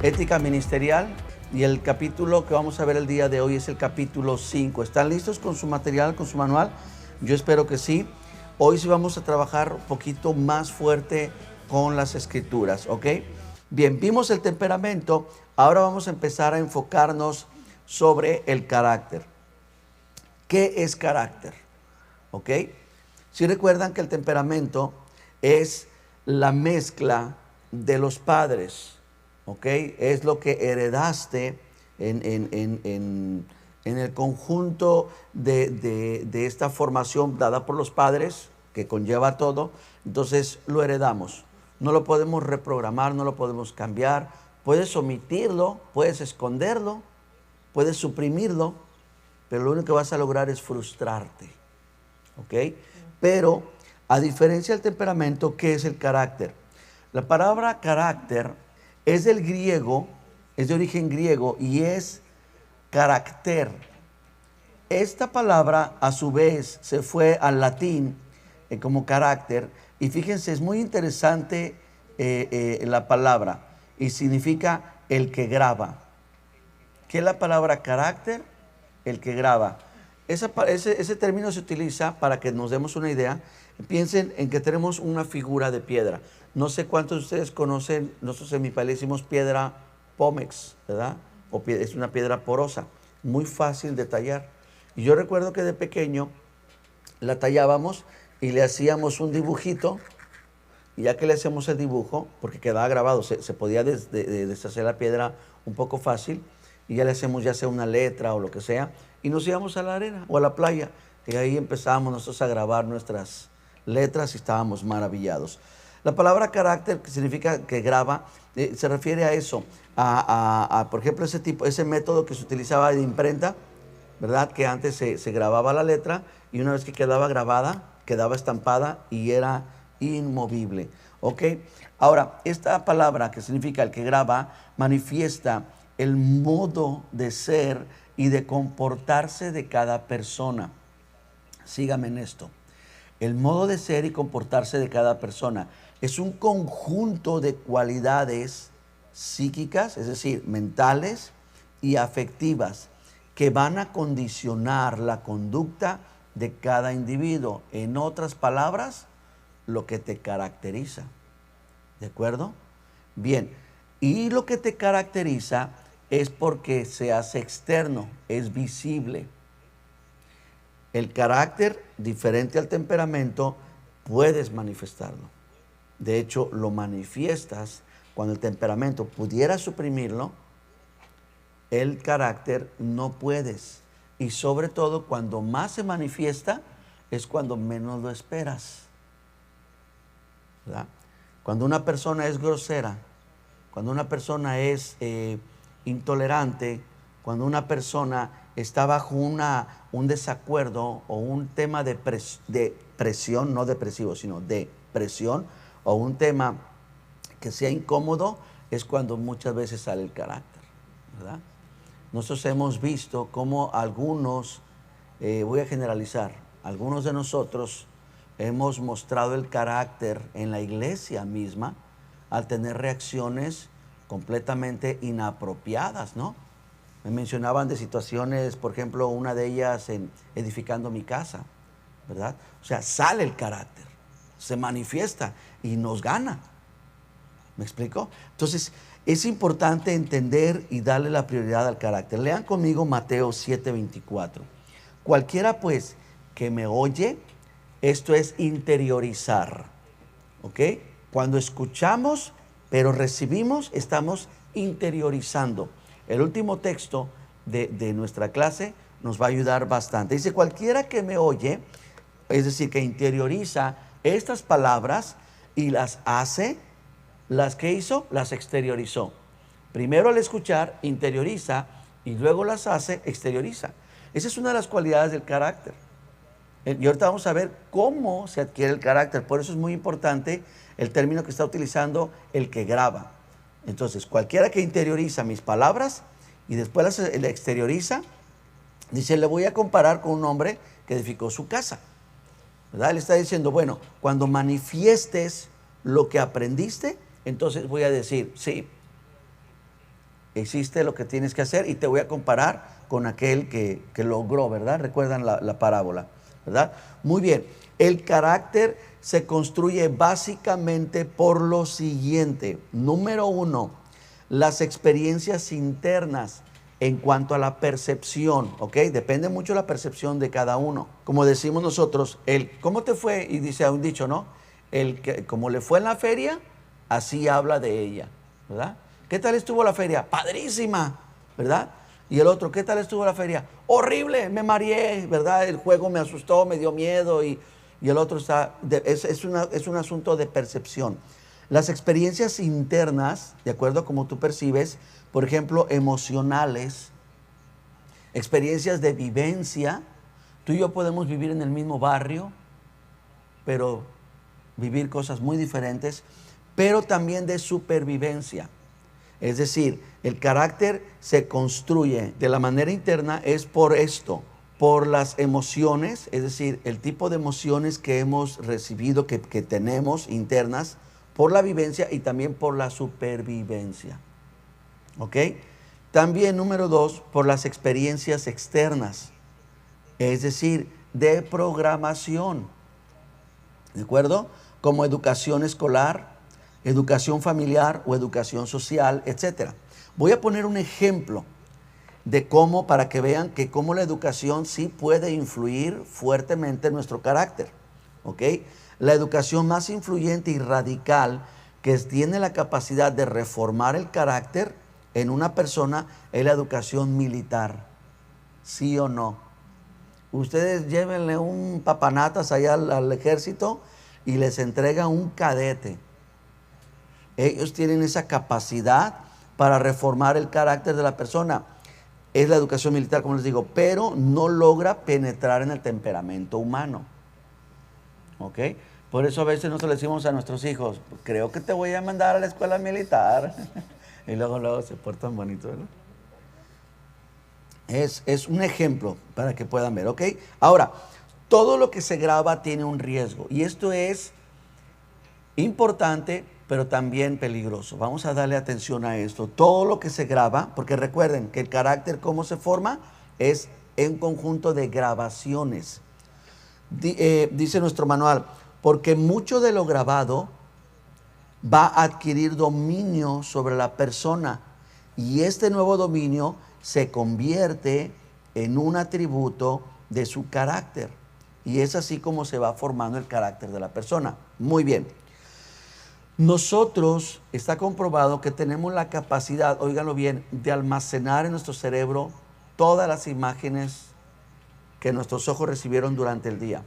ética ministerial, y el capítulo que vamos a ver el día de hoy es el capítulo 5. ¿Están listos con su material, con su manual? Yo espero que sí. Hoy sí vamos a trabajar un poquito más fuerte con las escrituras, ¿ok? Bien, vimos el temperamento, ahora vamos a empezar a enfocarnos sobre el carácter. ¿Qué es carácter? ¿Ok? Si recuerdan que el temperamento es la mezcla de los padres, ¿ok? Es lo que heredaste en el conjunto de esta formación dada por los padres, que conlleva todo. Entonces lo heredamos. No lo podemos reprogramar, no lo podemos cambiar. Puedes omitirlo, puedes esconderlo, puedes suprimirlo, pero lo único que vas a lograr es frustrarte, ¿ok? Pero a diferencia del temperamento, ¿qué es el carácter? La palabra carácter es del griego, es de origen griego y es carácter. Esta palabra a su vez se fue al latín como carácter, y fíjense, es muy interesante la palabra, y significa el que graba. ¿Qué es la palabra carácter? El que graba. Ese término se utiliza para que nos demos una idea. Piensen en que tenemos una figura de piedra. No sé cuántos de ustedes conocen, nosotros en mi país decimos piedra pómex, ¿verdad? Es una piedra porosa, muy fácil de tallar. Y yo recuerdo que de pequeño la tallábamos y le hacíamos un dibujito, y ya que le hacíamos el dibujo, porque quedaba grabado, se podía deshacer la piedra un poco fácil, y ya le hacemos ya sea una letra o lo que sea, y nos íbamos a la arena o a la playa, y ahí empezábamos nosotros a grabar nuestras letras y estábamos maravillados. La palabra carácter, que significa que graba, se refiere a eso, por ejemplo, ese método que se utilizaba de imprenta, ¿verdad? Que antes se grababa la letra, y una vez que quedaba grabada, quedaba estampada y era inmovible, ¿ok? Ahora, esta palabra que significa el que graba, manifiesta el modo de ser y de comportarse de cada persona. Sígame en esto. El modo de ser y comportarse de cada persona es un conjunto de cualidades psíquicas, es decir, mentales y afectivas, que van a condicionar la conducta de cada individuo. En otras palabras, lo que te caracteriza. ¿De acuerdo? Bien, y lo que te caracteriza es porque se hace externo, es visible. El carácter, diferente al temperamento, puedes manifestarlo. De hecho, lo manifiestas. Cuando el temperamento pudiera suprimirlo, el carácter no puedes. Y sobre todo, cuando más se manifiesta, es cuando menos lo esperas, ¿verdad? Cuando una persona es grosera, cuando una persona es intolerante, cuando una persona está bajo un desacuerdo o un tema de presión, no depresivo, sino de presión, o un tema que sea incómodo, es cuando muchas veces sale el carácter, ¿verdad? Nosotros hemos visto cómo algunos, voy a generalizar, algunos de nosotros hemos mostrado el carácter en la iglesia misma al tener reacciones completamente inapropiadas, ¿no? Me mencionaban de situaciones, por ejemplo, una de ellas en edificando mi casa, ¿verdad? O sea, sale el carácter, se manifiesta y nos gana. ¿Me explico? Entonces, es importante entender y darle la prioridad al carácter. Lean conmigo Mateo 7:24. Cualquiera pues que me oye, esto es interiorizar, ¿ok? Cuando escuchamos, pero recibimos, estamos interiorizando. El último texto de nuestra clase nos va a ayudar bastante. Dice, cualquiera que me oye, es decir, que interioriza estas palabras y las hace, las que hizo, las exteriorizó. Primero al escuchar, interioriza, y luego las hace, exterioriza. Esa es una de las cualidades del carácter. Y ahorita vamos a ver cómo se adquiere el carácter. Por eso es muy importante el término que está utilizando, el que graba. Entonces, cualquiera que interioriza mis palabras y después las exterioriza, dice, le voy a comparar con un hombre que edificó su casa, ¿verdad? Él está diciendo, bueno, cuando manifiestes lo que aprendiste, entonces voy a decir, sí, Hiciste lo que tienes que hacer y te voy a comparar con aquel que logró, ¿verdad? Recuerdan la parábola, ¿verdad? Muy bien, el carácter se construye básicamente por lo siguiente. Número uno, las experiencias internas en cuanto a la percepción, ¿ok? Depende mucho la percepción de cada uno. Como decimos nosotros, ¿cómo te fue? Y dice un dicho, ¿no? Como le fue en la feria, así habla de ella, ¿verdad? ¿Qué tal estuvo la feria? Padrísima, ¿verdad? Y el otro, ¿qué tal estuvo la feria? Horrible, me mareé, ¿verdad? El juego me asustó, me dio miedo y el otro es un asunto de percepción. Las experiencias internas, de acuerdo a cómo tú percibes, por ejemplo, emocionales, experiencias de vivencia, tú y yo podemos vivir en el mismo barrio, pero vivir cosas muy diferentes, pero también de supervivencia. Es decir, el carácter se construye de la manera interna es por esto, por las emociones, es decir, el tipo de emociones que hemos recibido, que tenemos internas, por la vivencia y también por la supervivencia. ¿Ok? También, número dos, por las experiencias externas, es decir, de programación. ¿De acuerdo? Como educación escolar, educación familiar o educación social, etc. Voy a poner un ejemplo de cómo, para que vean que cómo la educación sí puede influir fuertemente en nuestro carácter. ¿Ok? La educación más influyente y radical que tiene la capacidad de reformar el carácter en una persona es la educación militar. ¿Sí o no? Ustedes llévenle un papanatas allá al ejército y les entregan un cadete. Ellos tienen esa capacidad para reformar el carácter de la persona. Es la educación militar, como les digo, pero no logra penetrar en el temperamento humano. ¿Ok? Por eso a veces nosotros le decimos a nuestros hijos, creo que te voy a mandar a la escuela militar. Y luego se portan bonito, ¿verdad? Es un ejemplo para que puedan ver, ¿ok? Ahora, todo lo que se graba tiene un riesgo y esto es importante, pero también peligroso. Vamos a darle atención a esto. Todo lo que se graba, porque recuerden que el carácter, ¿cómo se forma? Es en conjunto de grabaciones. Dice nuestro manual, porque mucho de lo grabado va a adquirir dominio sobre la persona y este nuevo dominio se convierte en un atributo de su carácter y es así como se va formando el carácter de la persona. Muy bien. Nosotros está comprobado que tenemos la capacidad, óiganlo bien, de almacenar en nuestro cerebro todas las imágenes que nuestros ojos recibieron durante el día.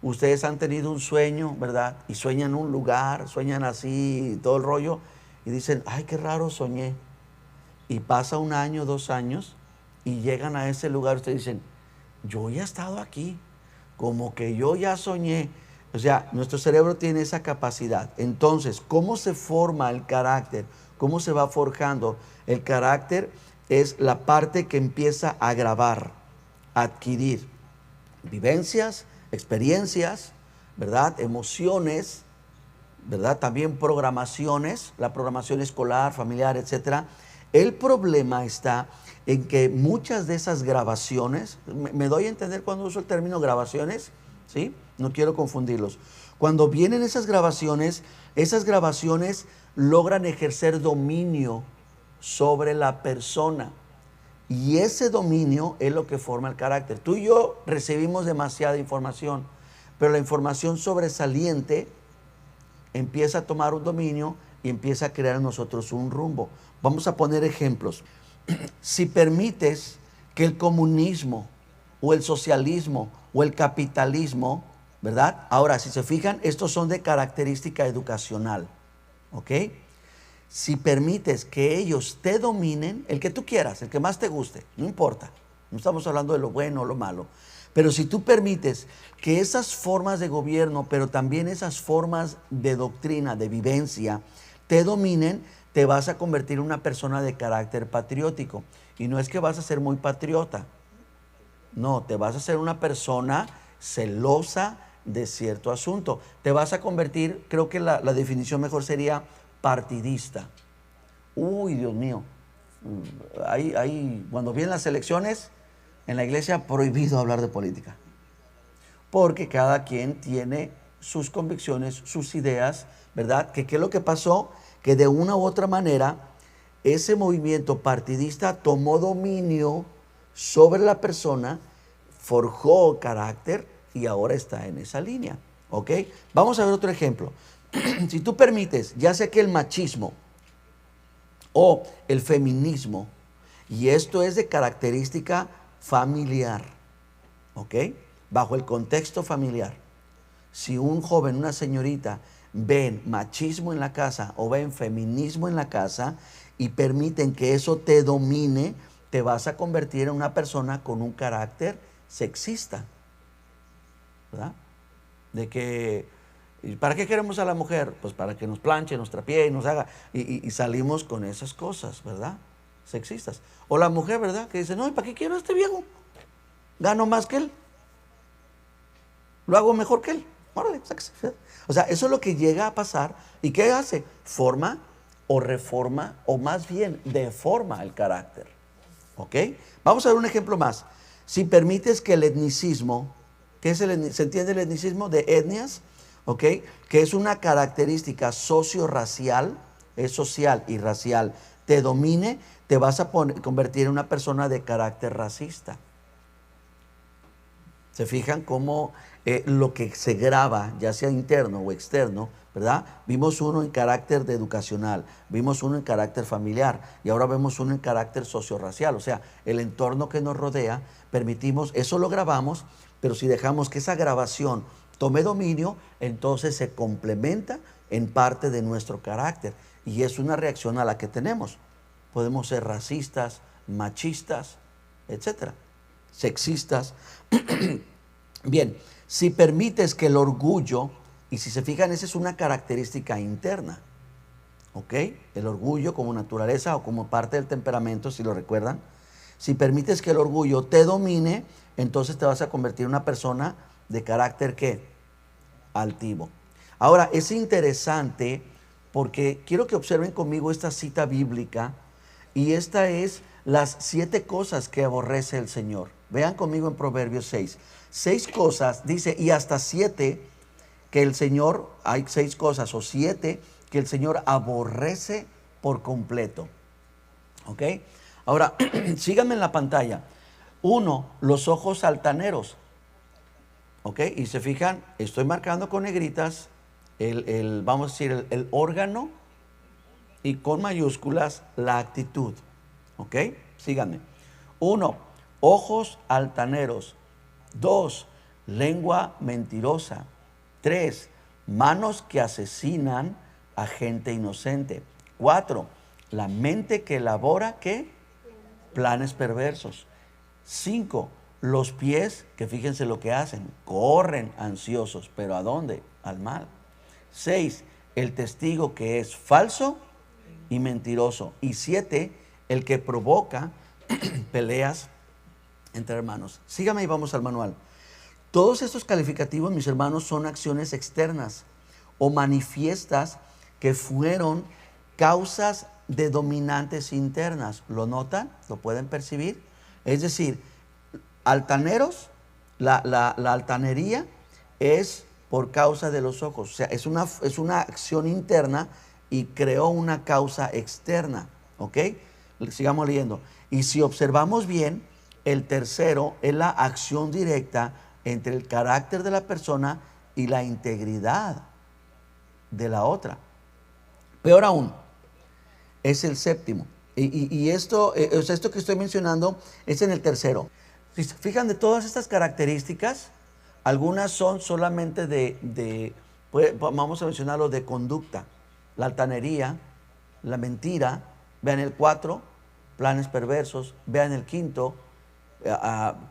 Ustedes han tenido un sueño, ¿verdad? Y sueñan un lugar, sueñan así, todo el rollo, y dicen, ay, qué raro soñé. Y pasa un año, 2 años, y llegan a ese lugar, ustedes dicen, yo ya he estado aquí, como que yo ya soñé. O sea, nuestro cerebro tiene esa capacidad. Entonces, ¿cómo se forma el carácter? ¿Cómo se va forjando? El carácter es la parte que empieza a grabar, a adquirir vivencias, experiencias, ¿verdad? Emociones, ¿verdad? También programaciones, la programación escolar, familiar, etc. El problema está en que muchas de esas grabaciones, me doy a entender cuando uso el término grabaciones, ¿sí? No quiero confundirlos. Cuando vienen esas grabaciones logran ejercer dominio sobre la persona. Y ese dominio es lo que forma el carácter. Tú y yo recibimos demasiada información, pero la información sobresaliente empieza a tomar un dominio y empieza a crear en nosotros un rumbo. Vamos a poner ejemplos. Si permites que el comunismo o el socialismo o el capitalismo, ¿verdad? Ahora, si se fijan, estos son de característica educacional, ¿ok? Si permites que ellos te dominen, el que tú quieras, el que más te guste, no importa. No estamos hablando de lo bueno o lo malo. Pero si tú permites que esas formas de gobierno, pero también esas formas de doctrina, de vivencia, te dominen, te vas a convertir en una persona de carácter patriótico. Y no es que vas a ser muy patriota. No, te vas a ser una persona celosa de cierto asunto. Te vas a convertir, creo que la definición mejor sería partidista. Uy, Dios mío. Cuando vienen las elecciones, en la iglesia prohibido hablar de política. Porque cada quien tiene sus convicciones, sus ideas, ¿verdad? ¿Qué es lo que pasó? Que de una u otra manera, ese movimiento partidista tomó dominio sobre la persona, forjó carácter y ahora está en esa línea. ¿Ok? Vamos a ver otro ejemplo. Si tú permites, ya sea que el machismo o el feminismo, y esto es de característica familiar, ¿ok? Bajo el contexto familiar. Si un joven, una señorita, ven machismo en la casa o ven feminismo en la casa y permiten que eso te domine, te vas a convertir en una persona con un carácter sexista, ¿verdad? De que, ¿para qué queremos a la mujer? Pues para que nos planche, nos trapee y nos haga, y salimos con esas cosas, ¿verdad? Sexistas. O la mujer, ¿verdad? Que dice, no, ¿y para qué quiero a este viejo? Gano más que él. Lo hago mejor que él. Órale, sáquese. O sea, eso es lo que llega a pasar. ¿Y qué hace? Forma o reforma, o más bien deforma el carácter. ¿Ok? Vamos a ver un ejemplo más. Si permites que el etnicismo, ¿qué es ¿se entiende el etnicismo? De etnias, ¿ok? Que es una característica socio-racial, es social y racial, te domine, te vas a convertir en una persona de carácter racista. ¿Se fijan cómo lo que se graba, ya sea interno o externo, ¿verdad? Vimos uno en carácter de educacional, vimos uno en carácter familiar y ahora vemos uno en carácter socio-racial. O sea, el entorno que nos rodea, permitimos, eso lo grabamos, pero si dejamos que esa grabación tome dominio, entonces se complementa en parte de nuestro carácter y es una reacción a la que tenemos. Podemos ser racistas, machistas, etcétera, sexistas. Bien, si permites que el orgullo, y si se fijan, esa es una característica interna, ¿ok? El orgullo como naturaleza o como parte del temperamento, si lo recuerdan. Si permites que el orgullo te domine, entonces te vas a convertir en una persona de carácter, ¿qué? Altivo. Ahora, es interesante porque quiero que observen conmigo esta cita bíblica y esta es las 7 cosas que aborrece el Señor. Vean conmigo en Proverbios 6. 6 cosas, dice, y hasta 7 que el Señor, hay 6 cosas o 7 que el Señor aborrece por completo. ¿Ok? Ahora, síganme en la pantalla. 1, los ojos altaneros. ¿Ok? Y se fijan, estoy marcando con negritas vamos a decir, el órgano y con mayúsculas la actitud. ¿Ok? Síganme. 1, ojos altaneros. 2, lengua mentirosa. 3, manos que asesinan a gente inocente. 4, la mente que elabora, ¿qué? Planes perversos. 5, los pies que fíjense lo que hacen, corren ansiosos, pero ¿a dónde? Al mal. 6, el testigo que es falso y mentiroso. Y 7, el que provoca peleas entre hermanos. Sígame y vamos al manual. Todos estos calificativos, mis hermanos, son acciones externas o manifiestas que fueron causas de dominantes internas. ¿Lo notan? ¿Lo pueden percibir? Es decir, altaneros, la altanería es por causa de los ojos. O sea, es una acción interna y creó una causa externa. ¿Ok? Sigamos leyendo. Y si observamos bien, el tercero es la acción directa entre el carácter de la persona y la integridad de la otra. Peor aún, es el séptimo. Y esto que estoy mencionando es en el tercero. Si se fijan, de todas estas características, algunas son solamente pues, vamos a mencionarlo, de conducta. La altanería, la mentira, vean el 4, planes perversos, vean el 5,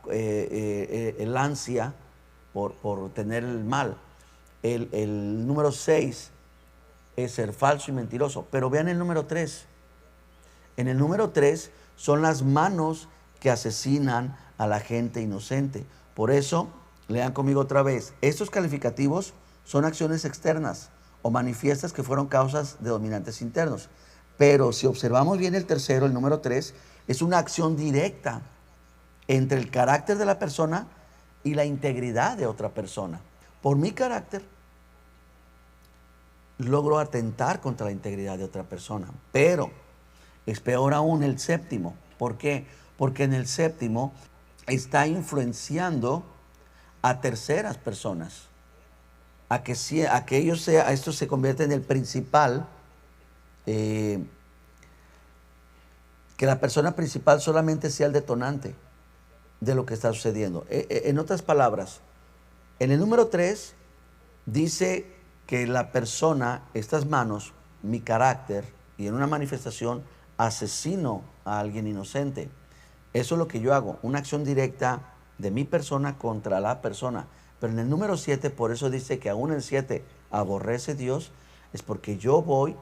el ansia por tener el mal. El número 6 es ser falso y mentiroso. Pero vean el número 3. En el número 3 son las manos que asesinan a la gente inocente. Por eso, lean conmigo otra vez. Estos calificativos son acciones externas o manifiestas que fueron causas de dominantes internos. Pero si observamos bien el tercero, el número 3, es una acción directa entre el carácter de la persona y la integridad de otra persona. Por mi carácter, logro atentar contra la integridad de otra persona. Pero es peor aún el séptimo. ¿Por qué? Porque en el séptimo está influenciando a terceras personas. A que esto se convierte en el principal, que la persona principal solamente sea el detonante de lo que está sucediendo. En otras palabras, en el número 3 dice que la persona, estas manos, mi carácter, y en una manifestación asesino a alguien inocente. Eso es lo que yo hago, una acción directa de mi persona contra la persona. Pero en el número 7, por eso dice que aún el 7 aborrece Dios, es porque yo voy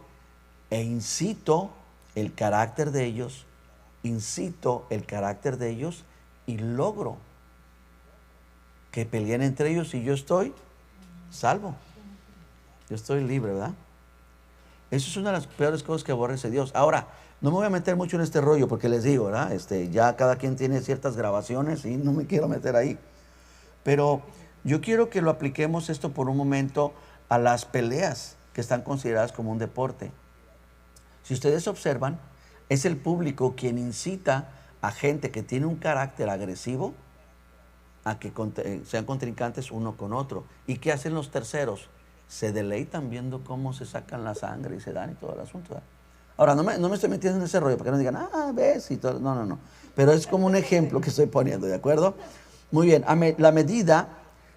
e incito el carácter de ellos, y logro que peleen entre ellos y yo estoy salvo. Yo estoy libre, ¿verdad? Eso es una de las peores cosas que aborrece Dios. Ahora, no me voy a meter mucho en este rollo porque les digo, ¿verdad? Ya cada quien tiene ciertas grabaciones y no me quiero meter ahí. Pero yo quiero que lo apliquemos esto por un momento a las peleas que están consideradas como un deporte. Si ustedes observan, es el público quien incita a gente que tiene un carácter agresivo a que sean contrincantes uno con otro. ¿Y qué hacen los terceros? Se deleitan viendo cómo se sacan la sangre y se dan y todo el asunto, ¿verdad? Ahora, no me estoy metiendo en ese rollo, porque no digan, ves, y todo. No, no, no. Pero es como un ejemplo que estoy poniendo, ¿de acuerdo? Muy bien, la medida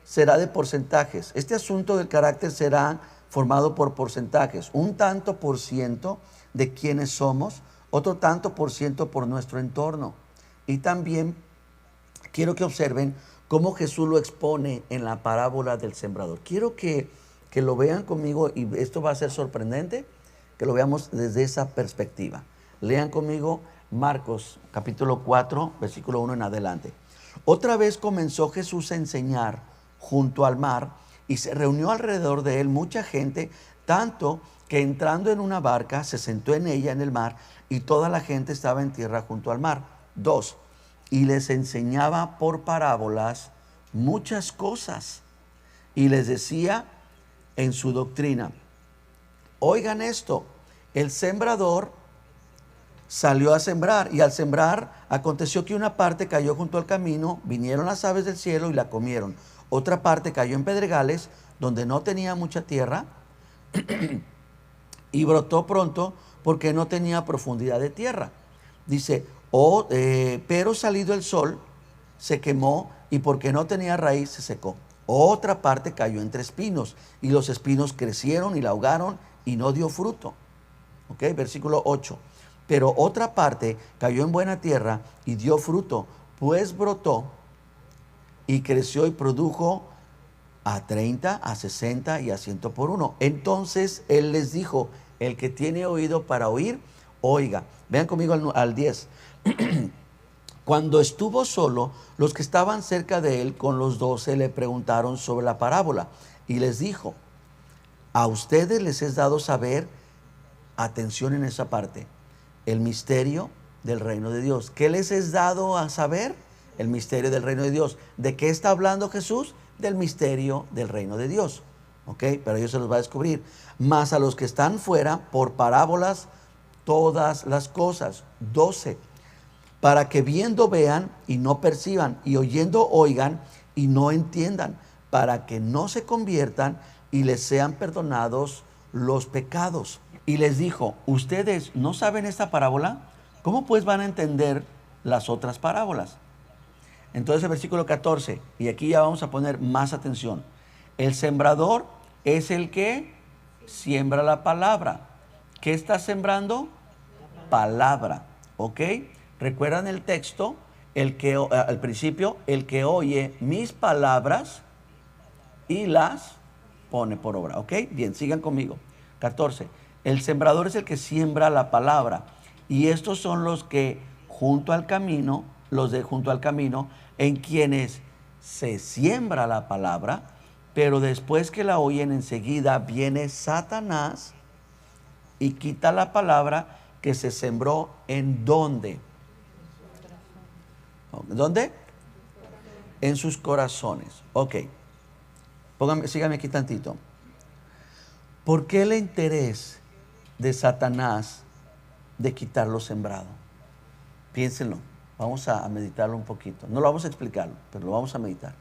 será de porcentajes. Este asunto del carácter será formado por porcentajes. Un tanto por ciento de quienes somos, otro tanto por ciento por nuestro entorno. Y también quiero que observen cómo Jesús lo expone en la parábola del sembrador. Quiero que lo vean conmigo, y esto va a ser sorprendente, que lo veamos desde esa perspectiva. Lean conmigo Marcos capítulo 4, versículo 1 en adelante. Otra vez comenzó Jesús a enseñar junto al mar, y se reunió alrededor de él mucha gente, tanto que entrando en una barca se sentó en ella en el mar, y toda la gente estaba en tierra junto al mar. 2. Y les enseñaba por parábolas muchas cosas, y les decía en su doctrina: oigan esto, el sembrador salió a sembrar, y al sembrar aconteció que una parte cayó junto al camino, vinieron las aves del cielo y la comieron. Otra parte cayó en pedregales, donde no tenía mucha tierra, y brotó pronto porque no tenía profundidad de tierra. Dice, pero salido el sol, se quemó, y porque no tenía raíz, se secó. Otra parte cayó entre espinos, y los espinos crecieron y la ahogaron, y no dio fruto. ¿Ok? Versículo 8. Pero otra parte cayó en buena tierra y dio fruto, pues brotó y creció y produjo a 30, a 60 y a 100 por uno. Entonces él les dijo: el que tiene oído para oír, oiga. Vean conmigo al 10. Cuando estuvo solo, los que estaban cerca de él con los 12 le preguntaron sobre la parábola, y les dijo: a ustedes les es dado saber, atención en esa parte, el misterio del reino de Dios. ¿Qué les es dado a saber? El misterio del reino de Dios. ¿De qué está hablando Jesús? Del misterio del reino de Dios. ¿Ok? Pero ellos se los va a descubrir. Mas a los que están fuera, por parábolas, todas las cosas. 12. Para que viendo vean y no perciban, y oyendo oigan y no entiendan, para que no se conviertan y les sean perdonados los pecados. Y les dijo: ¿ustedes no saben esta parábola? ¿Cómo pues van a entender las otras parábolas? Entonces el versículo 14, y aquí ya vamos a poner más atención. El sembrador es el que siembra la palabra. ¿Qué está sembrando? Palabra. ¿Ok? ¿Recuerdan el texto? Al principio, el que oye mis palabras y las pone por obra. ¿Ok? Bien, sigan conmigo. 14. El sembrador es el que siembra la palabra, y estos son los que junto al camino, en quienes se siembra la palabra, pero después que la oyen, enseguida viene Satanás y quita la palabra que se sembró en dónde. ¿Dónde? En sus corazones. Ok. Sígame aquí tantito. ¿Por qué el interés de Satanás de quitar lo sembrado? Piénsenlo. Vamos a meditarlo un poquito. No lo vamos a explicarlo, pero lo vamos a meditar.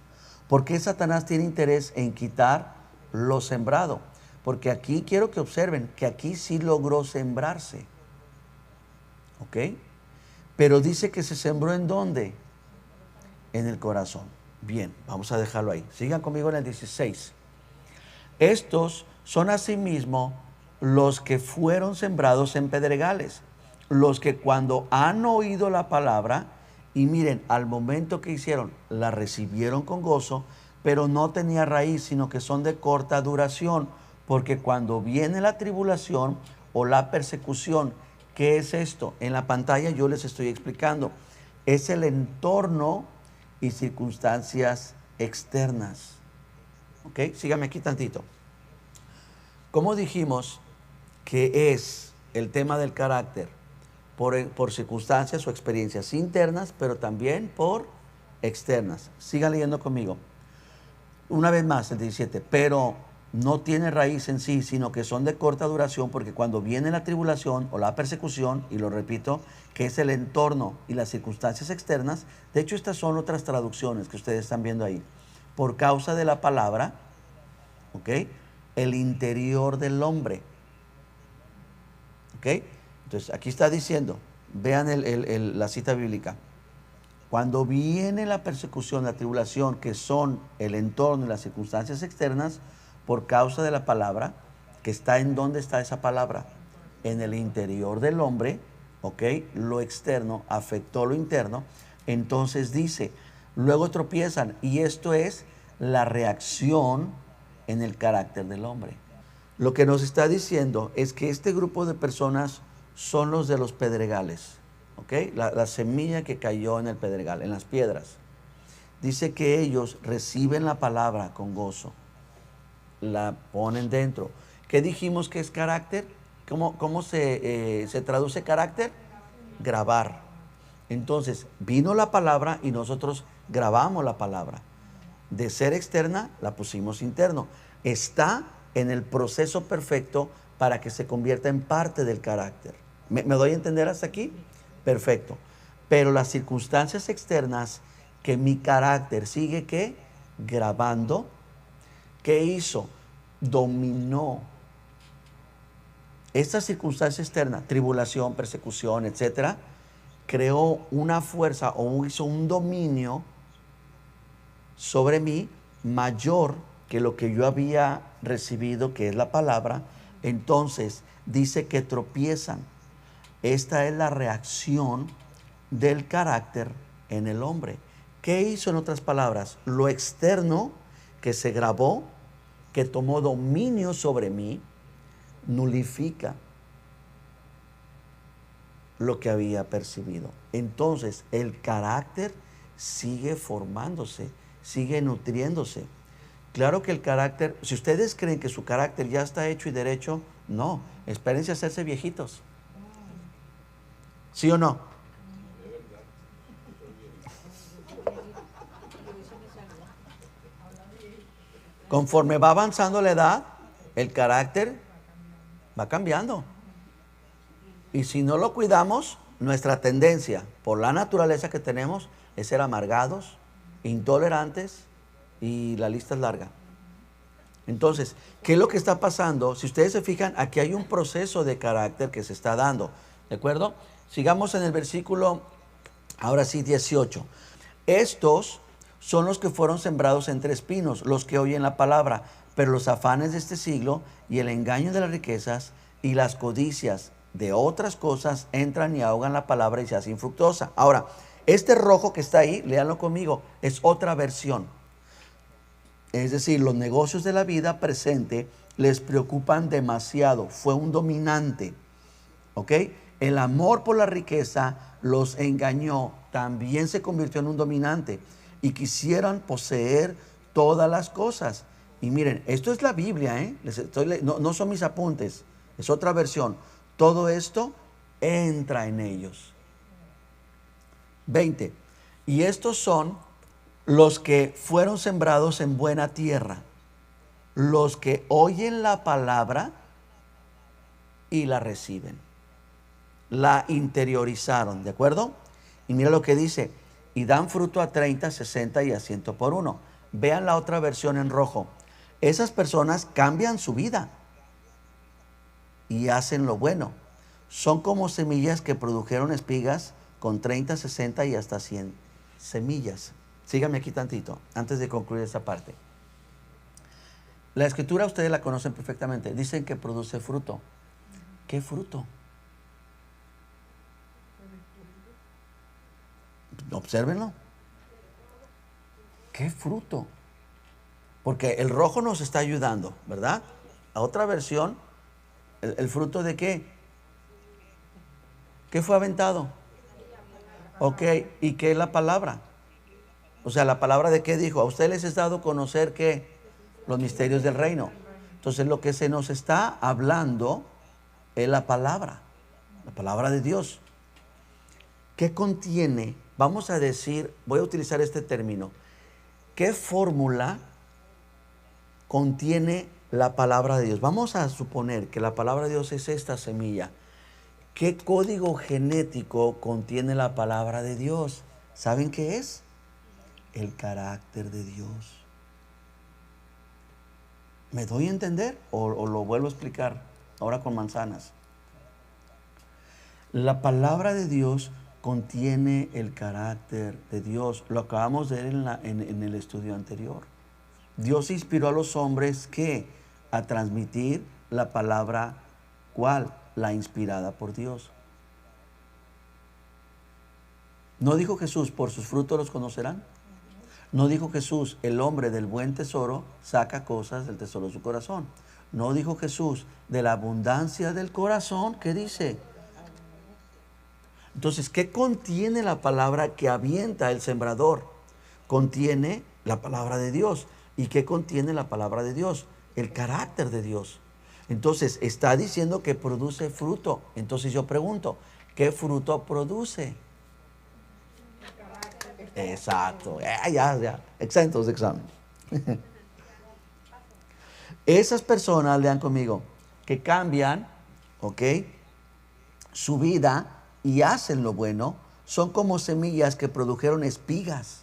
¿Por qué Satanás tiene interés en quitar lo sembrado? Porque aquí quiero que observen que aquí sí logró sembrarse. ¿Ok? Pero dice que se sembró ¿en dónde? En el corazón. Bien, vamos a dejarlo ahí. Sigan conmigo en el 16. Estos son asimismo los que fueron sembrados en pedregales, los que cuando han oído la palabra, y miren, al momento que hicieron, la recibieron con gozo, pero no tenía raíz, sino que son de corta duración, porque cuando viene la tribulación o la persecución, ¿qué es esto? En la pantalla yo les estoy explicando. Es el entorno y circunstancias externas. ¿Ok? Síganme aquí tantito. Como dijimos que es el tema del carácter por circunstancias o experiencias internas, pero también por externas. Sigan leyendo conmigo. Una vez más, el 17. Pero no tiene raíz en sí, sino que son de corta duración, porque cuando viene la tribulación o la persecución, y lo repito, que es el entorno y las circunstancias externas, de hecho estas son otras traducciones que ustedes están viendo ahí, por causa de la palabra, ¿ok? El interior del hombre, ¿ok? Entonces aquí está diciendo, vean la cita bíblica, cuando viene la persecución, la tribulación, que son el entorno y las circunstancias externas, por causa de la palabra, que está en dónde está esa palabra, en el interior del hombre, ¿ok? Lo externo afectó lo interno, entonces dice, luego tropiezan, y esto es la reacción en el carácter del hombre. Lo que nos está diciendo es que este grupo de personas son los de los pedregales, ¿ok? La semilla que cayó en el pedregal, en las piedras. Dice que ellos reciben la palabra con gozo, la ponen dentro. ¿Qué dijimos que es carácter? ¿Cómo se traduce carácter? Grabar. Entonces, vino la palabra y nosotros grabamos la palabra. De ser externa, la pusimos interno. Está en el proceso perfecto para que se convierta en parte del carácter. ¿Me doy a entender hasta aquí? Perfecto. Pero las circunstancias externas que mi carácter sigue, ¿qué? Grabando. ¿Qué hizo? Dominó. Esta circunstancia externa, tribulación, persecución, etcétera, creó una fuerza o hizo un dominio sobre mí mayor que lo que yo había recibido, que es la palabra. Entonces dice que tropiezan. Esta es la reacción del carácter en el hombre. ¿Qué hizo, en otras palabras? Lo externo que se grabó, que tomó dominio sobre mí, nulifica lo que había percibido. Entonces el carácter sigue formándose, sigue nutriéndose. Claro que el carácter, si ustedes creen que su carácter ya está hecho y derecho, no, espérense a hacerse viejitos. ¿Sí o no? Conforme va avanzando la edad, el carácter va cambiando. Y si no lo cuidamos, nuestra tendencia, por la naturaleza que tenemos, es ser amargados, intolerantes, y la lista es larga. Entonces, ¿qué es lo que está pasando? Si ustedes se fijan, aquí hay un proceso de carácter que se está dando. ¿De acuerdo? Sigamos en el versículo, ahora sí, 18. Estos son los que fueron sembrados entre espinos, los que oyen la palabra, pero los afanes de este siglo y el engaño de las riquezas y las codicias de otras cosas entran y ahogan la palabra y se hace infructuosa. Ahora, este rojo que está ahí, léanlo conmigo, es otra versión. Es decir, los negocios de la vida presente les preocupan demasiado. Fue un dominante. ¿Ok? El amor por la riqueza los engañó. También se convirtió en un dominante. Y quisieran poseer todas las cosas. Y miren, esto es la Biblia, ¿eh? No son mis apuntes. Es otra versión. Todo esto entra en ellos. 20. Y estos son los que fueron sembrados en buena tierra, los que oyen la palabra y la reciben, la interiorizaron, ¿de acuerdo? Y mira lo que dice, y dan fruto a 30, 60 y a 100 por uno. Vean la otra versión en rojo. Esas personas cambian su vida y hacen lo bueno. Son como semillas que produjeron espigas con 30, 60 y hasta 100 semillas. Síganme aquí tantito, antes de concluir esta parte. La escritura ustedes la conocen perfectamente. Dicen que produce fruto. ¿Qué fruto? Obsérvenlo. ¿Qué fruto? Porque el rojo nos está ayudando, ¿verdad? A otra versión, ¿el fruto de qué? ¿Qué fue aventado? Ok, ¿y qué es la palabra? O sea, ¿la palabra de qué dijo? A ustedes les es dado a conocer que los misterios del reino. Entonces lo que se nos está hablando es la palabra de Dios. ¿Qué contiene? Vamos a decir, voy a utilizar este término. ¿Qué fórmula contiene la palabra de Dios? Vamos a suponer que la palabra de Dios es esta semilla. ¿Qué código genético contiene la palabra de Dios? ¿Saben qué es? El carácter de Dios. ¿Me doy a entender? ¿O lo vuelvo a explicar ahora con manzanas? La palabra de Dios contiene el carácter de Dios. Lo acabamos de ver en el estudio anterior. Dios inspiró a los hombres que a transmitir la palabra, ¿cuál? La inspirada por Dios. ¿No dijo Jesús, por sus frutos los conocerán? ¿No dijo Jesús, el hombre del buen tesoro saca cosas del tesoro de su corazón? ¿No dijo Jesús, de la abundancia del corazón? ¿Qué dice? Entonces, ¿qué contiene la palabra que avienta el sembrador? Contiene la palabra de Dios. ¿Y qué contiene la palabra de Dios? El carácter de Dios. Entonces, está diciendo que produce fruto. Entonces yo pregunto, ¿qué fruto produce? Exacto. Ya. Exentos de examen. Esas personas, lean conmigo, que cambian, ¿ok?, su vida y hacen lo bueno, son como semillas que produjeron espigas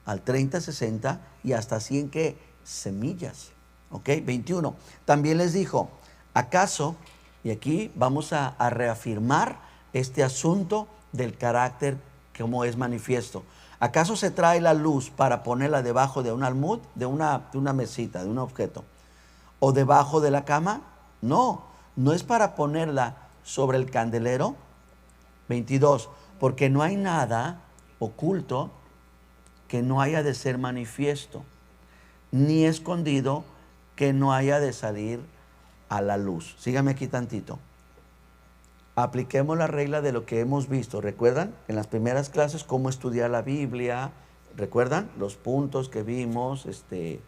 al 30, 60 y hasta 100 ¿qué? Semillas. ¿Ok? 21. También les dijo, ¿acaso? Y aquí vamos a reafirmar este asunto del carácter como es manifiesto. ¿Acaso se trae la luz para ponerla debajo de un almud, de una mesita, de un objeto? ¿O debajo de la cama? No, no es para ponerla sobre el candelero. 22. Porque no hay nada oculto que no haya de ser manifiesto, ni escondido que no haya de salir a la luz. Sígame aquí tantito. Apliquemos la regla de lo que hemos visto. ¿Recuerdan? En las primeras clases, cómo estudiar la Biblia. ¿Recuerdan? Los puntos que vimos,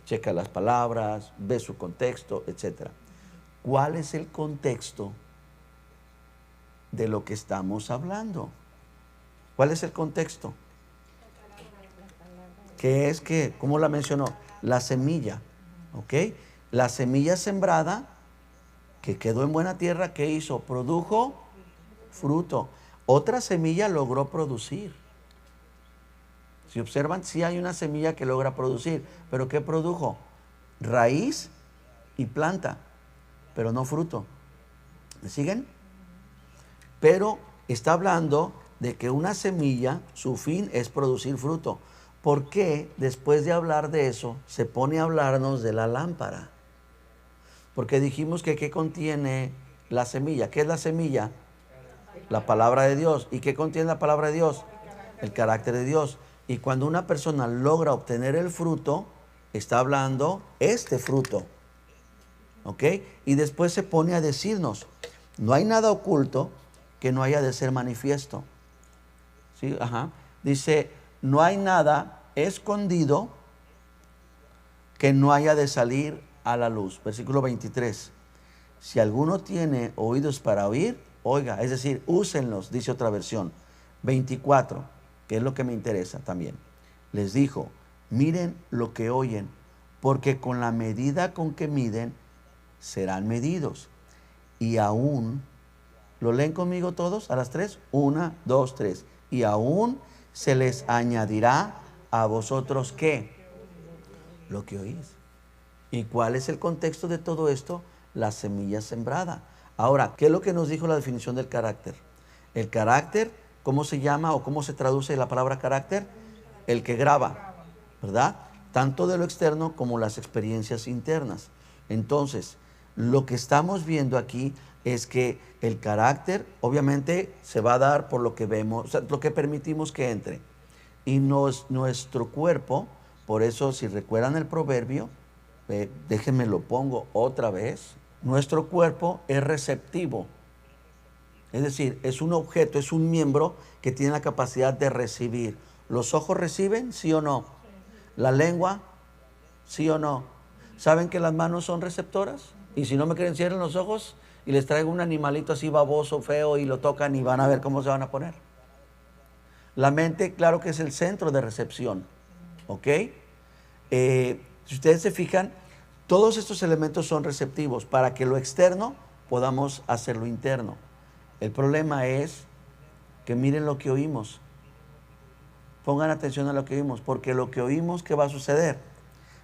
checa las palabras, ve su contexto, etc. ¿Cuál es el contexto de lo que estamos hablando? ¿Cuál es el contexto? Que es que, ¿cómo la mencionó? La semilla, ¿ok? La semilla sembrada que quedó en buena tierra, ¿qué hizo? Produjo fruto. Otra semilla logró producir. Si observan, sí hay una semilla que logra producir, pero ¿qué produjo? Raíz y planta, pero no fruto. ¿Me siguen? Pero está hablando de que una semilla, su fin es producir fruto. ¿Por qué después de hablar de eso se pone a hablarnos de la lámpara? Porque dijimos que ¿qué contiene la semilla? ¿Qué es la semilla? La palabra de Dios. ¿Y qué contiene la palabra de Dios? El carácter de Dios. Y cuando una persona logra obtener el fruto, está hablando este fruto. ¿Ok? Y después se pone a decirnos, no hay nada oculto que no haya de ser manifiesto. ¿Sí? Ajá. Dice, no hay nada escondido que no haya de salir a la luz. Versículo 23. Si alguno tiene oídos para oír, Oiga, es decir, úsenlos, dice otra versión. 24, que es lo que me interesa también. Les dijo, miren lo que oyen, porque con la medida con que miden, serán medidos. Y aún, ¿lo leen conmigo todos a las 3? 1, 2, 3. Y aún se les añadirá a vosotros, ¿qué? Lo que oís. ¿Y cuál es el contexto de todo esto? La semilla sembrada. Ahora, ¿qué es lo que nos dijo la definición del carácter? El carácter, ¿cómo se llama o cómo se traduce la palabra carácter? El que graba, ¿verdad? Tanto de lo externo como las experiencias internas. Entonces, lo que estamos viendo aquí es que el carácter obviamente se va a dar por lo que vemos, o sea, lo que permitimos que entre. Y nuestro cuerpo, por eso si recuerdan el proverbio, déjenme lo pongo otra vez, nuestro cuerpo es receptivo. Es decir, es un objeto, es un miembro que tiene la capacidad de recibir. ¿Los ojos reciben? ¿Sí o no? ¿La lengua? ¿Sí o no? ¿Saben que las manos son receptoras? Y si no me creen, cierren los ojos y les traigo un animalito así baboso, feo, y lo tocan y van a ver cómo se van a poner. La mente, claro que es el centro de recepción. ¿Ok? Si ustedes se fijan, todos estos elementos son receptivos para que lo externo podamos hacer lo interno. El problema es que miren lo que oímos. Pongan atención a lo que oímos, porque lo que oímos, ¿qué va a suceder?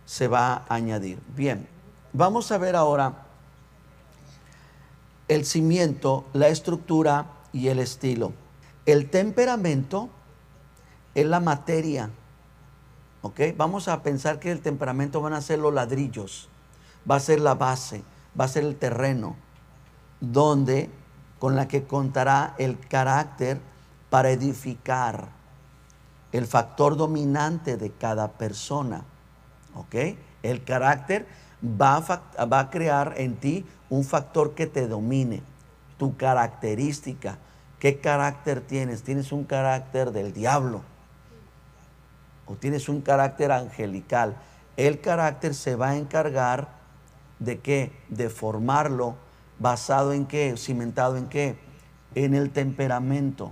Se va a añadir. Bien, vamos a ver ahora el cimiento, la estructura y el estilo. El temperamento es la materia. ¿Ok? Vamos a pensar que el temperamento van a ser los ladrillos, va a ser la base, va a ser el terreno, donde con la que contará el carácter para edificar el factor dominante de cada persona. ¿Ok? El carácter va a crear en ti un factor que te domine, tu característica. ¿Qué carácter tienes? Tienes un carácter del diablo o tienes un carácter angelical. El carácter se va a encargar de qué, de formarlo, basado en qué, cimentado en qué, en el temperamento,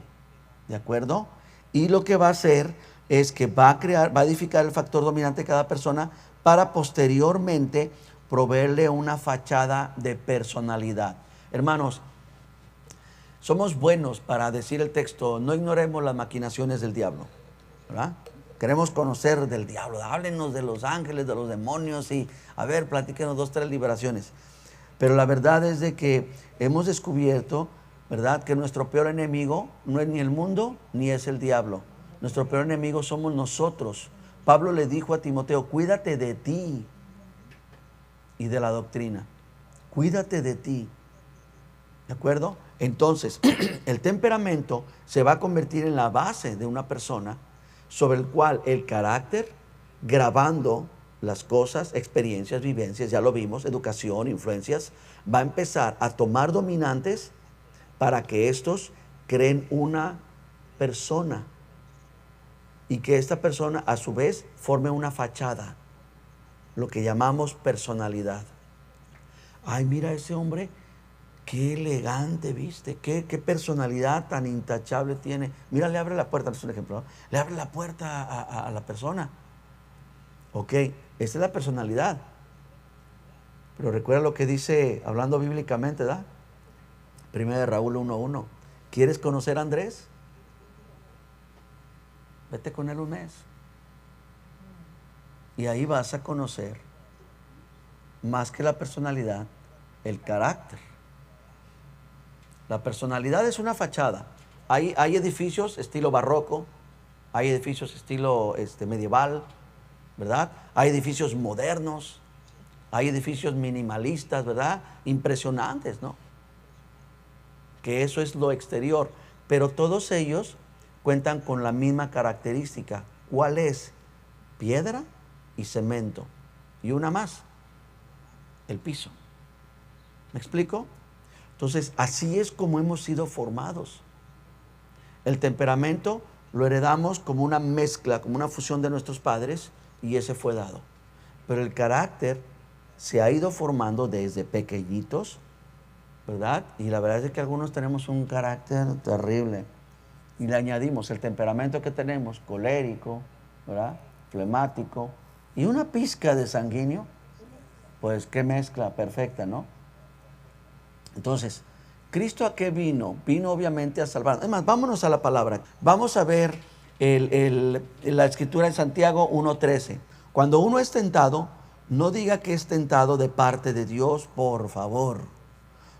¿de acuerdo? Y lo que va a hacer es que va a edificar el factor dominante de cada persona para posteriormente proveerle una fachada de personalidad. Hermanos, somos buenos para decir el texto, no ignoremos las maquinaciones del diablo, ¿verdad? Queremos conocer del diablo, háblenos de los ángeles, de los demonios y, a ver, platíquenos 2, 3 liberaciones. Pero la verdad es de que hemos descubierto, ¿verdad?, que nuestro peor enemigo no es ni el mundo ni es el diablo. Nuestro peor enemigo somos nosotros. Pablo le dijo a Timoteo, cuídate de ti y de la doctrina. Cuídate de ti. ¿De acuerdo? Entonces, el temperamento se va a convertir en la base de una persona sobre el cual el carácter, grabando las cosas, experiencias, vivencias, ya lo vimos, educación, influencias, va a empezar a tomar dominantes para que estos creen una persona y que esta persona a su vez forme una fachada, lo que llamamos personalidad. Ay, mira ese hombre, qué elegante, ¿viste? Qué personalidad tan intachable tiene. Mira, le abre la puerta, es un ejemplo, ¿no? Le abre la puerta a la persona. Ok, esa es la personalidad. Pero recuerda lo que dice, hablando bíblicamente, ¿verdad? Primera de Raúl 1:1. ¿Quieres conocer a Andrés? Vete con él un mes. Y ahí vas a conocer, más que la personalidad, el carácter. La personalidad es una fachada. Hay edificios estilo barroco, hay edificios estilo medieval, ¿verdad? Hay edificios modernos, hay edificios minimalistas, ¿verdad? Impresionantes, ¿no? Que eso es lo exterior. Pero todos ellos cuentan con la misma característica. ¿Cuál es? Piedra y cemento. Y una más, el piso. ¿Me explico? Entonces, así es como hemos sido formados. El temperamento lo heredamos como una mezcla, como una fusión de nuestros padres, y ese fue dado. Pero el carácter se ha ido formando desde pequeñitos ¿verdad? Y la verdad es que algunos tenemos un carácter terrible. Y le añadimos el temperamento que tenemos, colérico, ¿verdad? Flemático, y una pizca de sanguíneo, pues qué mezcla perfecta, ¿no? Entonces, ¿Cristo a qué vino? Vino obviamente a salvar. Además, vámonos a la palabra. Vamos a ver la escritura en Santiago 1:13. Cuando uno es tentado, no diga que es tentado de parte de Dios, por favor.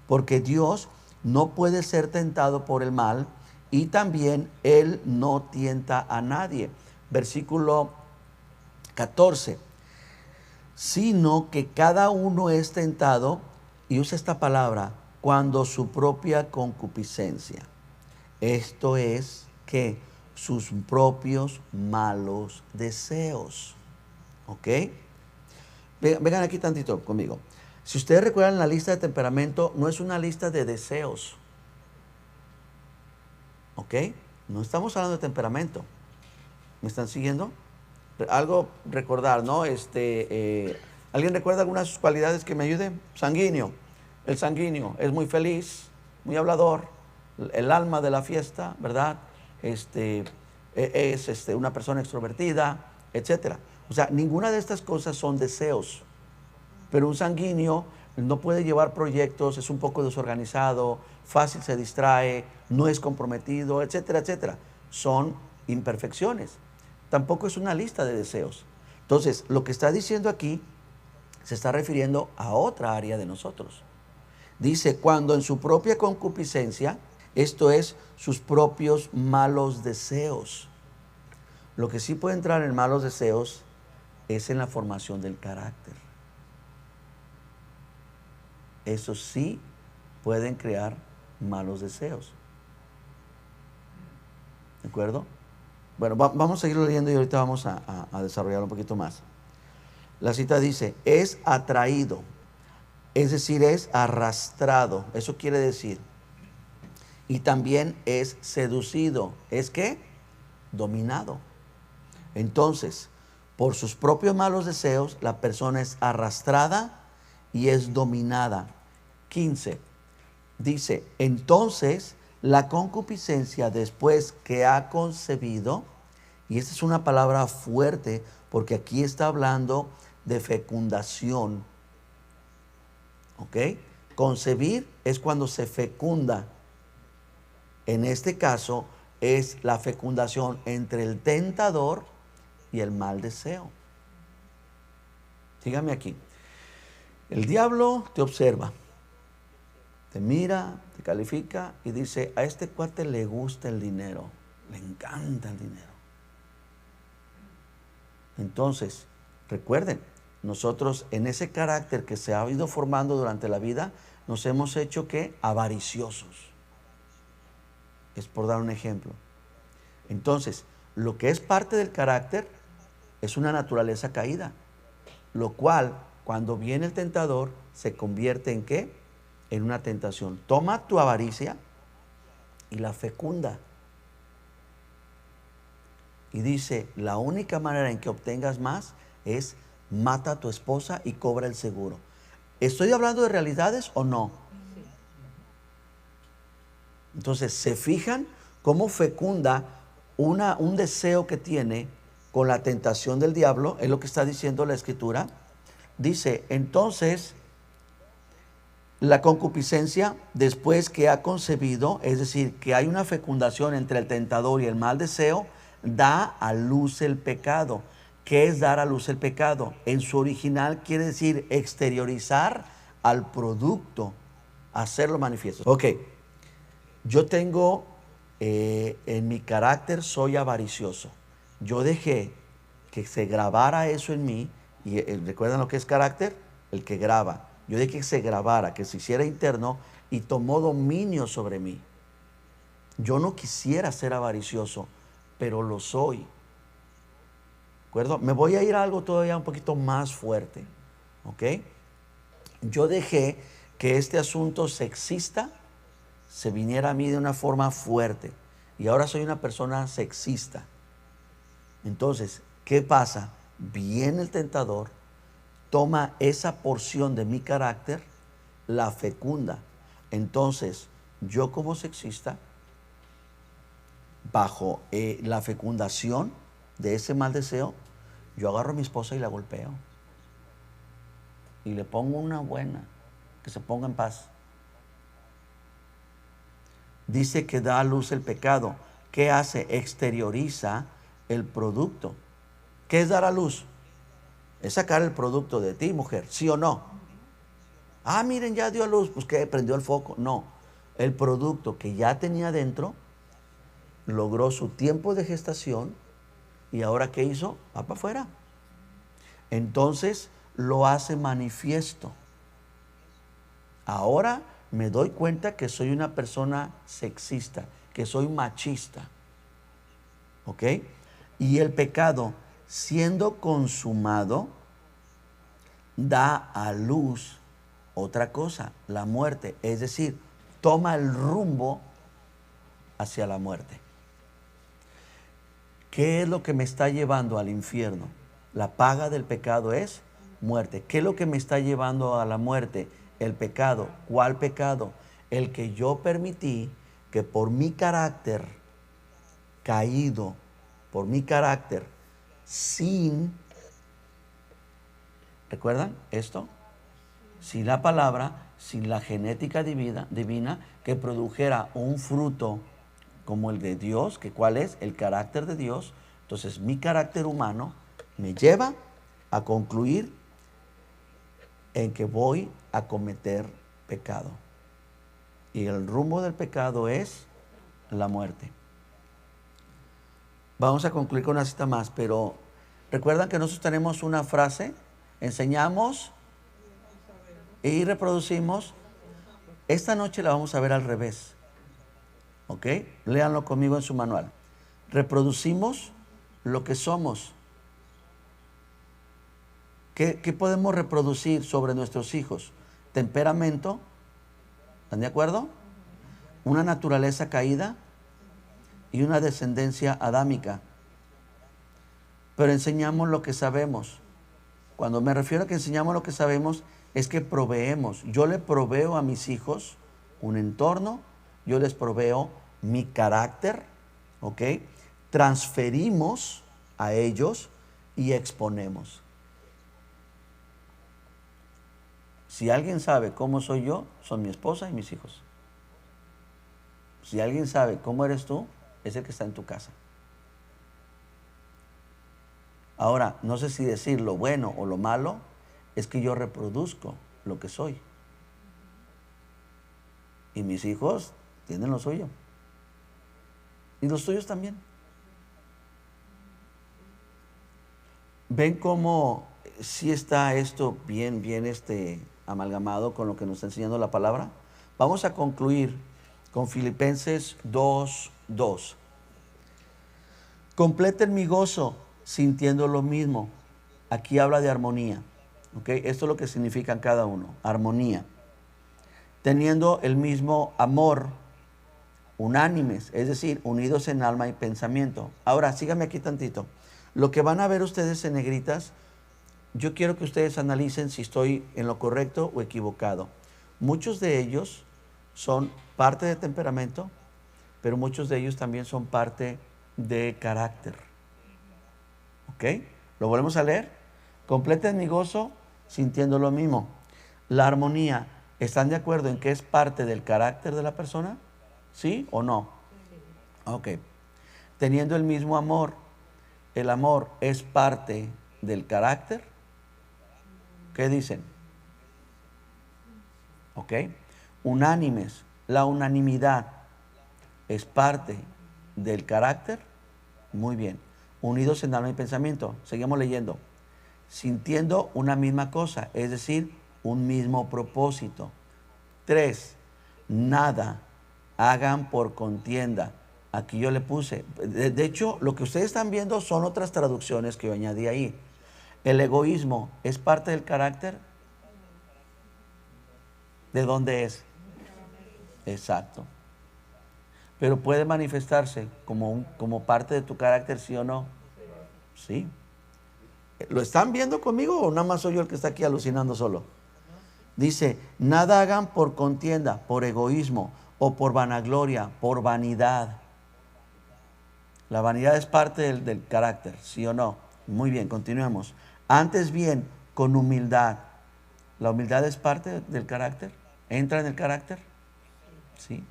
Porque Dios no puede ser tentado por el mal y también Él no tienta a nadie. Versículo 14. Sino que cada uno es tentado, y usa esta palabra, cuando su propia concupiscencia. Esto es que sus propios malos deseos. ¿Ok? Vengan aquí tantito conmigo. Si ustedes recuerdan, la lista de temperamento no es una lista de deseos. ¿Ok? No estamos hablando de temperamento. ¿Me están siguiendo? Algo recordar, ¿no? ¿Alguien recuerda algunas de sus cualidades que me ayuden? Sanguíneo. El sanguíneo es muy feliz, muy hablador, el alma de la fiesta, ¿verdad? Es una persona extrovertida, etcétera. O sea, ninguna de estas cosas son deseos. Pero un sanguíneo no puede llevar proyectos, es un poco desorganizado, fácil se distrae, no es comprometido, etcétera, etcétera. Son imperfecciones. Tampoco es una lista de deseos. Entonces, lo que está diciendo aquí se está refiriendo a otra área de nosotros. Dice, cuando en su propia concupiscencia, esto es, sus propios malos deseos. Lo que sí puede entrar en malos deseos es en la formación del carácter. Eso sí pueden crear malos deseos. ¿De acuerdo? Bueno, vamos a seguir leyendo y ahorita vamos a desarrollar un poquito más. La cita dice, es atraído, es decir, es arrastrado. Eso quiere decir. Y también es seducido. ¿Es qué? Dominado. Entonces, por sus propios malos deseos, la persona es arrastrada y es dominada. 15. Dice, entonces la concupiscencia después que ha concebido, y esta es una palabra fuerte porque aquí está hablando de fecundación. ¿Ok? Concebir es cuando se fecunda. En este caso es la fecundación entre el tentador y el mal deseo. Sígame aquí. El diablo te observa, te mira, te califica y dice, a este cuate le gusta el dinero, le encanta el dinero. Entonces, recuerden, nosotros en ese carácter que se ha ido formando durante la vida, nos hemos hecho ¿qué? Avariciosos. Es por dar un ejemplo. Entonces, lo que es parte del carácter es una naturaleza caída, lo cual, cuando viene el tentador, se convierte en ¿qué? En una tentación. Toma tu avaricia y la fecunda. Y dice, la única manera en que obtengas más es mata a tu esposa y cobra el seguro. ¿Estoy hablando de realidades o no? Entonces, ¿se fijan cómo fecunda un deseo que tiene con la tentación del diablo? Es lo que está diciendo la Escritura. Dice, entonces, la concupiscencia, después que ha concebido, es decir, que hay una fecundación entre el tentador y el mal deseo, da a luz el pecado. ¿Qué es dar a luz el pecado? En su original quiere decir exteriorizar al producto, hacerlo manifiesto. Ok, yo tengo, en mi carácter soy avaricioso. Yo dejé que se grabara eso en mí, y ¿recuerdan lo que es carácter? El que graba. Yo dejé que se grabara, que se hiciera interno y tomó dominio sobre mí. Yo no quisiera ser avaricioso, pero lo soy. ¿De acuerdo? Me voy a ir a algo todavía un poquito más fuerte. ¿Ok? Yo dejé que este asunto sexista se viniera a mí de una forma fuerte. Y ahora soy una persona sexista. Entonces, ¿qué pasa? Viene el tentador, toma esa porción de mi carácter, la fecunda. Entonces, yo como sexista, bajo la fecundación de ese mal deseo, yo agarro a mi esposa y la golpeo. Y le pongo una buena, que se ponga en paz. Dice que da a luz el pecado. ¿Qué hace? Exterioriza el producto. ¿Qué es dar a luz? Es sacar el producto de ti, mujer, ¿sí o no? Ah, miren, ya dio a luz, pues que prendió el foco. No, el producto que ya tenía dentro logró su tiempo de gestación y ahora ¿qué hizo? Va para afuera. Entonces lo hace manifiesto. Ahora me doy cuenta que soy una persona sexista, que soy machista. ¿Ok? Y el pecado, siendo consumado, da a luz otra cosa, la muerte. Es decir, toma el rumbo hacia la muerte. ¿Qué es lo que me está llevando al infierno? La paga del pecado es muerte. ¿Qué es lo que me está llevando a la muerte? El pecado. ¿Cuál pecado? El que yo permití que por mi carácter caído, por mi carácter ¿recuerdan esto? Sin la palabra, sin la genética divina que produjera un fruto como el de Dios, que cuál es el carácter de Dios. Entonces mi carácter humano me lleva a concluir en que voy a cometer pecado. Y el rumbo del pecado es la muerte. Vamos a concluir con una cita más, pero recuerdan que nosotros tenemos una frase, enseñamos y reproducimos. Esta noche la vamos a ver al revés. ¿Ok? Léanlo conmigo en su manual. Reproducimos lo que somos. ¿Qué podemos reproducir sobre nuestros hijos? Temperamento. ¿Están de acuerdo? Una naturaleza caída y una descendencia adámica. Pero enseñamos lo que sabemos. Cuando me refiero a que enseñamos lo que sabemos, es que proveemos. Yo le proveo a mis hijos un entorno, yo les proveo mi carácter, ¿ok? Transferimos a ellos y exponemos. Si alguien sabe cómo soy yo, son mi esposa y mis hijos. Si alguien sabe cómo eres tú, es el que está en tu casa. Ahora, no sé si decir lo bueno o lo malo, es que yo reproduzco lo que soy. Y mis hijos tienen lo suyo. Y los tuyos también. ¿Ven cómo sí está esto bien amalgamado con lo que nos está enseñando la palabra? Vamos a concluir con Filipenses 2:2. Completen mi gozo sintiendo lo mismo. Aquí habla de armonía. ¿Ok? Esto es lo que significan cada uno. Armonía. Teniendo el mismo amor, unánimes, es decir, unidos en alma y pensamiento. Ahora, síganme aquí tantito. Lo que van a ver ustedes en negritas, yo quiero que ustedes analicen si estoy en lo correcto o equivocado. Muchos de ellos son parte de temperamento, pero muchos de ellos también son parte de carácter. ¿Ok? ¿Lo volvemos a leer? Completen mi gozo sintiendo lo mismo. La armonía, ¿están de acuerdo en que es parte del carácter de la persona? ¿Sí o no? Ok. Teniendo el mismo amor, ¿el amor es parte del carácter? ¿Qué dicen? Ok. Unánimes, la unanimidad es parte del carácter. Muy bien. Unidos en alma y pensamiento. Seguimos leyendo. Sintiendo una misma cosa, es decir, un mismo propósito. 3. Nada hagan por contienda. Aquí yo le puse, de hecho, lo que ustedes están viendo son otras traducciones que yo añadí ahí. El egoísmo es parte del carácter. ¿De dónde es? Exacto. Pero puede manifestarse como parte de tu carácter, ¿sí o no? Sí. ¿Lo están viendo conmigo o nada más soy yo el que está aquí alucinando solo? Dice, nada hagan por contienda, por egoísmo o por vanagloria, por vanidad. La vanidad es parte del carácter, ¿sí o no? Muy bien, continuemos. Antes bien, con humildad. ¿La humildad es parte del carácter? ¿Entra en el carácter? Sí.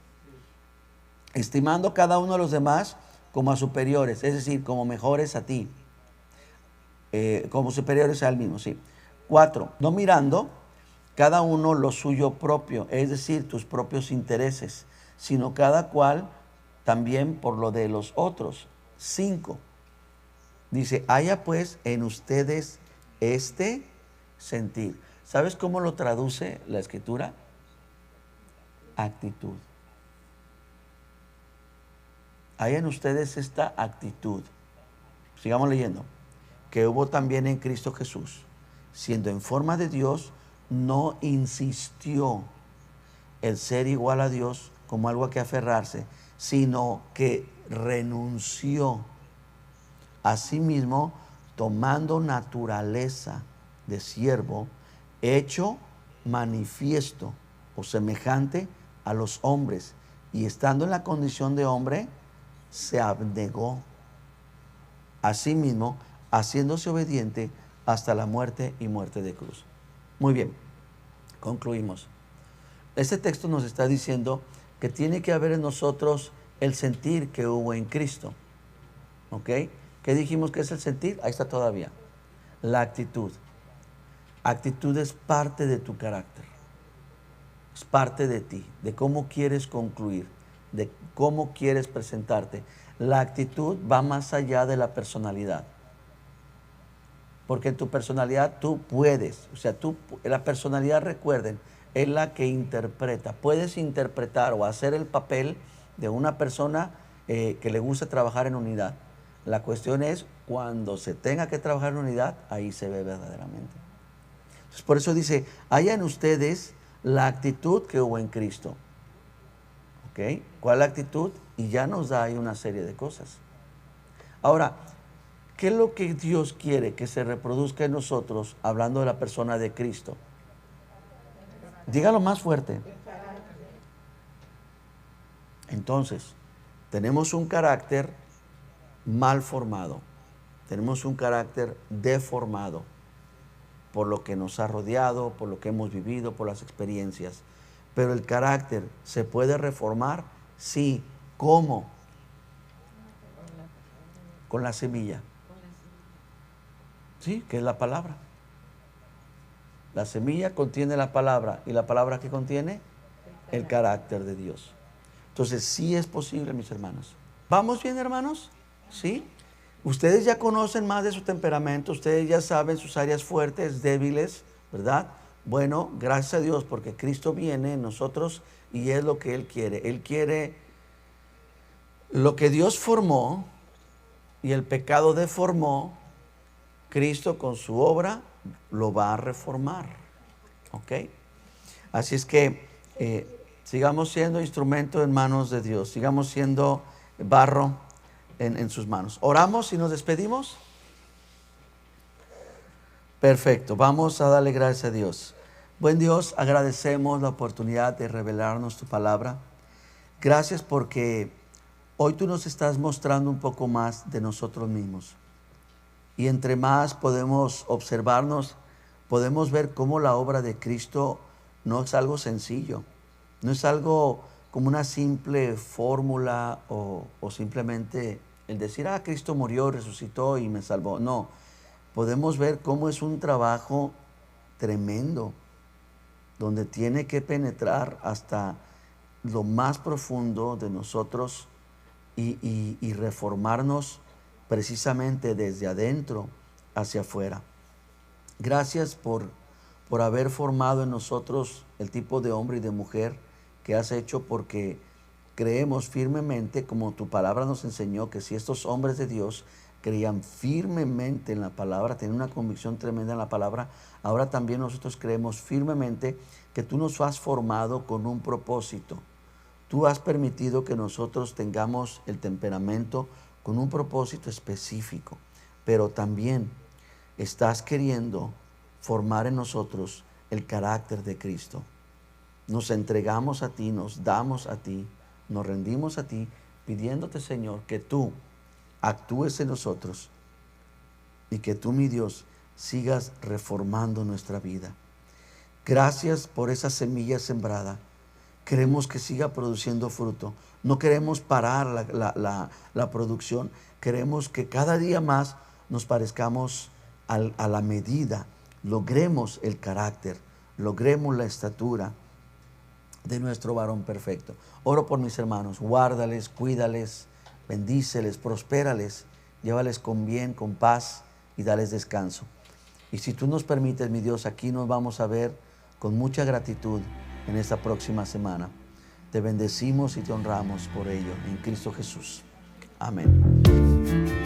Estimando cada uno a los demás como a superiores, es decir, como mejores a ti, como superiores a él mismo, sí. 4, no mirando cada uno lo suyo propio, es decir, tus propios intereses, sino cada cual también por lo de los otros. 5, dice, haya pues en ustedes este sentir. ¿Sabes cómo lo traduce la Escritura? Actitud. Haya en ustedes esta actitud. Sigamos leyendo. Que hubo también en Cristo Jesús, siendo en forma de Dios, no insistió el ser igual a Dios como algo a que aferrarse, sino que renunció a sí mismo, tomando naturaleza de siervo, hecho manifiesto o semejante a los hombres, y estando en la condición de hombre, se abnegó a sí mismo, haciéndose obediente hasta la muerte y muerte de cruz. Muy bien, concluimos. Este texto nos está diciendo que tiene que haber en nosotros el sentir que hubo en Cristo. ¿Ok? ¿Qué dijimos que es el sentir? Ahí está todavía. La actitud. Actitud es parte de tu carácter. Es parte de ti, de cómo quieres concluir, de cómo quieres presentarte. La actitud va más allá de la personalidad. Porque en tu personalidad tú puedes, o sea, la personalidad, recuerden, es la que interpreta. Puedes interpretar o hacer el papel de una persona que le gusta trabajar en unidad. La cuestión es cuando se tenga que trabajar en unidad, ahí se ve verdaderamente. Entonces, por eso dice, haya en ustedes la actitud que hubo en Cristo. ¿Ok? ¿Cuál es la actitud? Y ya nos da ahí una serie de cosas. Ahora, ¿qué es lo que Dios quiere que se reproduzca en nosotros hablando de la persona de Cristo? Dígalo más fuerte. Entonces, tenemos un carácter mal formado. Tenemos un carácter deformado por lo que nos ha rodeado, por lo que hemos vivido, por las experiencias. Pero el carácter se puede reformar, sí. ¿Cómo? Con la semilla. Sí, que es la palabra. La semilla contiene la palabra. ¿Y la palabra qué contiene? El carácter de Dios. Entonces sí es posible, mis hermanos. ¿Vamos bien, hermanos? ¿Sí? Ustedes ya conocen más de su temperamento. Ustedes ya saben sus áreas fuertes, débiles, ¿verdad? Bueno, gracias a Dios porque Cristo viene en nosotros y es lo que Él quiere. Él quiere lo que Dios formó y el pecado deformó. Cristo con su obra lo va a reformar. ¿Ok? Así es que sigamos siendo instrumento en manos de Dios. Sigamos siendo barro en sus manos. ¿Oramos y nos despedimos? Perfecto. Vamos a darle gracias a Dios. Buen Dios, agradecemos la oportunidad de revelarnos tu palabra. Gracias porque hoy tú nos estás mostrando un poco más de nosotros mismos. Y entre más podemos observarnos, podemos ver cómo la obra de Cristo no es algo sencillo, no es algo como una simple fórmula o simplemente el decir, Cristo murió, resucitó y me salvó. No, podemos ver cómo es un trabajo tremendo, donde tiene que penetrar hasta lo más profundo de nosotros y reformarnos precisamente desde adentro hacia afuera. Gracias por haber formado en nosotros el tipo de hombre y de mujer que has hecho, porque creemos firmemente, como tu palabra nos enseñó, que si estos hombres de Dios creían firmemente en la palabra, tenían una convicción tremenda en la palabra, ahora también nosotros creemos firmemente que tú nos has formado con un propósito. Tú has permitido que nosotros tengamos el temperamento con un propósito específico, pero también estás queriendo formar en nosotros el carácter de Cristo. Nos entregamos a ti, nos damos a ti, nos rendimos a ti, pidiéndote, Señor, que tú actúes en nosotros y que tú, mi Dios, sigas reformando nuestra vida. Gracias por esa semilla sembrada. Queremos que siga produciendo fruto. No queremos parar la producción. Queremos que cada día más nos parezcamos a la medida, logremos el carácter, logremos la estatura de nuestro varón perfecto. Oro por mis hermanos, guárdales, cuídales, bendíceles, prospérales, llévales con bien, con paz y dales descanso. Y si tú nos permites, mi Dios, aquí nos vamos a ver con mucha gratitud en esta próxima semana. Te bendecimos y te honramos por ello en Cristo Jesús. Amén.